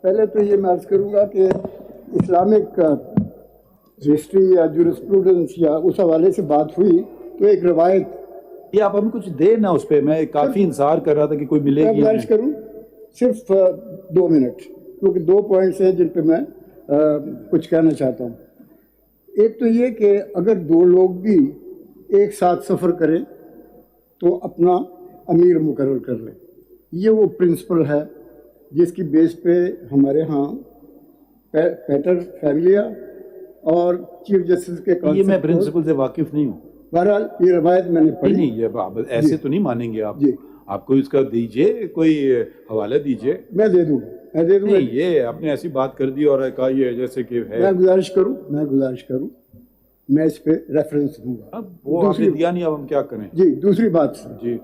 پہلے تو یہ میں عرض کروں گا کہ اسلامک ہسٹری یا جورسپروڈنس یا اس حوالے سے بات ہوئی تو ایک روایت, یہ آپ ہمیں کچھ دے نا اس پہ, میں کافی انتظار کر رہا تھا کہ کوئی ملے میں گی. گزارش کروں صرف 2 منٹ, کیونکہ 2 پوائنٹس ہیں جن پہ میں کچھ کہنا چاہتا ہوں. ایک تو یہ کہ اگر 2 لوگ بھی ایک ساتھ سفر کریں تو اپنا امیر مقرر کر لیں. یہ وہ پرنسپل ہے جس کی بیس پہ ہمارے ہاں پیٹر فیملیا اور چیف جسٹس کے یہ میں پرنسپل سے واقف نہیں ہوں. بہرحال یہ روایت میں نے پڑھی. نہیں, یہ ایسے تو نہیں مانیں گے آپ. جی, آپ کو اس کا دیجئے, کوئی حوالہ دیجئے. میں دے دوں نہیں, یہ آپ نے ایسی بات کر دی اور کہا یہ جیسے کہ ہے. میں گزارش کروں میں اس پہ ریفرنس دوں گا. وہ آپ نے دیا نہیں, اب ہم کیا کریں. جی, دوسری بات. جی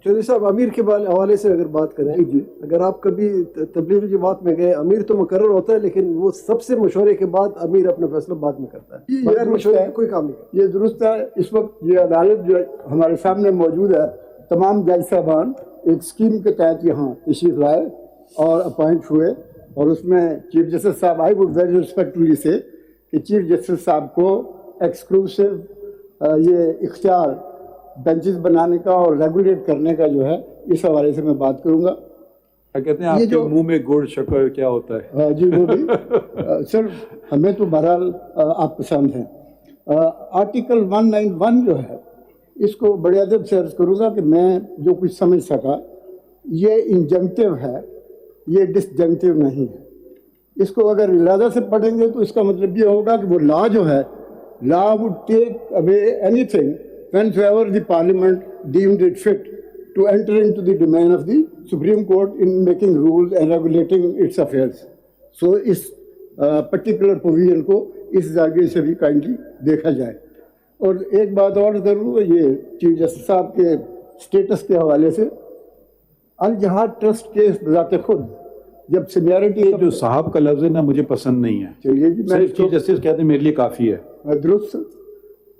چودھری صاحب, امیر کے حوالے سے اگر بات کریں, جی, اگر آپ کبھی تبلیغ کی بات میں گئے, امیر تو مقرر ہوتا ہے لیکن وہ سب سے مشورے کے بعد امیر اپنا فیصلہ بعد میں کرتا ہے, بغیر مشورے کوئی کام نہیں کرتا. یہ درست ہے. اس وقت یہ عدالت جو ہمارے سامنے موجود ہے, تمام جج صاحبان ایک اسکیم کے تحت یہاں تشریف لائے اور اپوائنٹ ہوئے, اور اس میں چیف جسٹس صاحب, آئی وڈ ویری ریسپیکٹفلی سے کہ چیف جسٹس صاحب کو ایکسکلوسو یہ اختیار بینچز بنانے کا اور ریگولیٹ کرنے کا جو ہے, اس حوالے سے میں بات کروں گا. کہتے ہیں آپ کے منہ میں گڑ شکر کیا ہوتا ہے. جی, وہ بھی سر ہمیں تو بہرحال آپ پسند ہیں. آرٹیکل 191 جو ہے, اس کو بڑے ادب سے عرض کروں گا کہ میں جو کچھ سمجھ سکا, یہ انجنکٹیو ہے, یہ ڈسجنکٹیو نہیں ہے. اس کو اگر ارادہ سے پڑھیں گے تو اس کا مطلب یہ ہوگا کہ وہ لا جو ہے, law would take away any thing whensoever the parliament deemed it fit to enter into the domain of the Supreme Court in making rules and regulating its affairs. So us particular provision کو اس زاویے سے بھی kindly دیکھا جائے. اور ایک بات اور ضرور, یہ چیف جسٹس صاحب کے اسٹیٹس کے حوالے سے, الجہاد ٹرسٹ کے بذات خود جب سینیئرٹی, جو صاحب کا لفظ ہے نا مجھے پسند نہیں ہے. چلیے جی, میں چیف جسٹس کہتے ہیں میرے لیے کافی ہے. درست.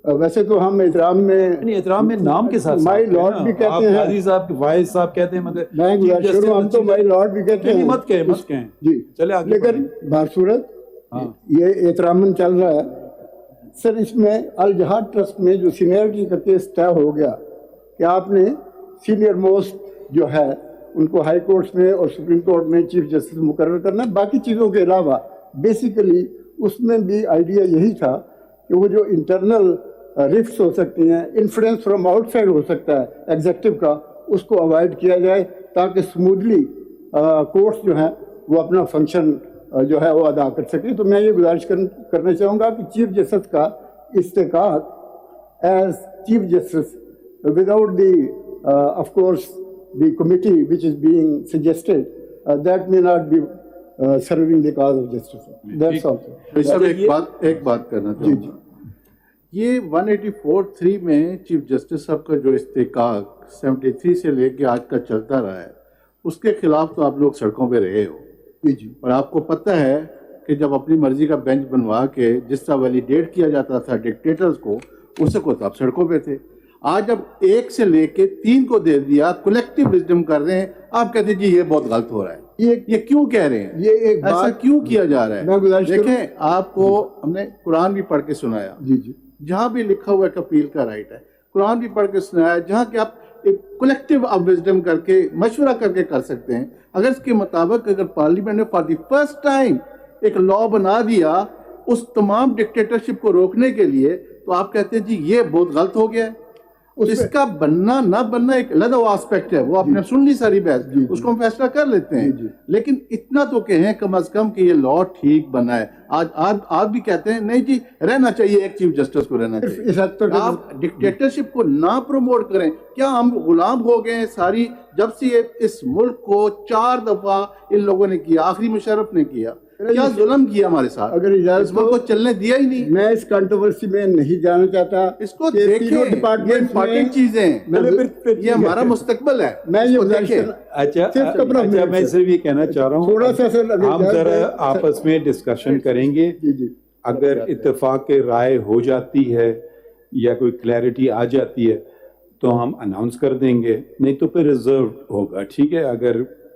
ویسے تو ہم احترام میں نام کے ساتھ مائی لارڈ بھی کہتے ہیں, قاضی صاحب وائس صاحب کہتے ہیں, مگر میں گزارش کروں ہم تو مائی لارڈ بھی کہتے ہیں. مت کہیں جی, چلے آگے. لیکن بہرصورت یہ احتراماً چل رہا ہے. سر اس میں الجہاد ٹرسٹ میں جو سینئرٹی کا کیس طے ہو گیا کہ آپ نے سینئر موسٹ جو ہے ان کو ہائی کورٹس میں اور سپریم کورٹ میں چیف جسٹس مقرر کرنا, باقی چیزوں کے علاوہ بیسیکلی اس میں بھی آئیڈیا یہی تھا کہ وہ جو انٹرنل رفٹس ہو سکتی ہیں, انفلوئنس فرام آؤٹ سائڈ ہو سکتا ہے ایگزیکٹو کا, اس کو اوائڈ کیا جائے تاکہ اسموتھلی کورٹس جو ہیں وہ اپنا فنکشن جو ہے وہ ادا کر سکیں. تو میں یہ گزارش کرنا چاہوں گا کہ چیف جسٹس کا استحقاق as chief justice without the of course the committee which is being suggested that may not be serving the cause of justice. That's all. ایک بات کرنا چاہوں گا, یہ 184(3) میں چیف جسٹس صاحب کا جو استحقاق 73 سے لے کے آج کا چلتا رہا ہے, اس کے خلاف تو آپ لوگ سڑکوں پہ رہے ہو. جی, اور آپ کو پتہ ہے کہ جب اپنی مرضی کا بینچ بنوا کے جس طرح ویلیڈیٹ کیا جاتا تھا ڈکٹیٹرز کو, اس کو تو آپ سڑکوں پہ تھے. آج جب 1 سے لے کے 3 کو دے دیا, کولیکٹیو وزڈم کر رہے ہیں, آپ کہتے ہیں جی یہ بہت غلط ہو رہا ہے. یہ کیوں کہہ رہے ہیں, یہ ایک ایسا کیوں کیا جا رہا ہے؟ دیکھیں, آپ کو ہم نے قرآن بھی پڑھ کے سنایا, جی, جہاں بھی لکھا ہوا ہے اپیل کا رائٹ ہے, قرآن بھی پڑھ کے سنایا جہاں کہ آپ ایک کولیکٹیو وزڈم کر کے مشورہ کر کے کر سکتے ہیں. اگر اس کے مطابق اگر پارلیمنٹ نے فار دی فرسٹ ٹائم ایک لا بنا دیا اس تمام ڈکٹیٹرشپ کو روکنے کے لیے, تو آپ کہتے ہیں جی یہ بہت غلط ہو گیا ہے. اس کا بننا نہ بننا ایک علیحدہ آسپیکٹ ہے, وہ آپ نے سن لی ساری بحث, اس کو ہم فیصلہ کر لیتے ہیں. لیکن اتنا تو کہیں کم از کم کہ یہ لا ٹھیک بنا ہے. آج آپ بھی کہتے ہیں نہیں جی رہنا چاہیے, ایک چیف جسٹس کو رہنا چاہیے. آپ ڈکٹیٹرشپ کو نہ پروموٹ کریں. کیا ہم غلام ہو گئے ہیں ساری, جب سے اس ملک کو 4 دفعہ ان لوگوں نے کیا, آخری مشرف نے کیا, کیا ظلم کیا ہمارے ساتھ, اگر اجازت کو چلنے دیا ہی نہیں. میں اس کنٹروورسی میں نہیں جانا چاہتا. اس کو دیکھیں, یہ امپورٹنٹ چیزیں ہیں, یہ ہمارا مستقبل ہے. میں یہ اچھا میں صرف یہ کہنا چاہ رہا ہوں, تھوڑا سا ہم ذرا آپس میں ڈسکشن کریں گے. اگر اتفاق رائے ہو جاتی ہے یا کوئی کلیئرٹی آ جاتی ہے تو ہم اناؤنس کر دیں گے, نہیں تو پھر ریزرو ہوگا. ٹھیک ہے, اگر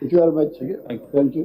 Thank you very much. Thank you.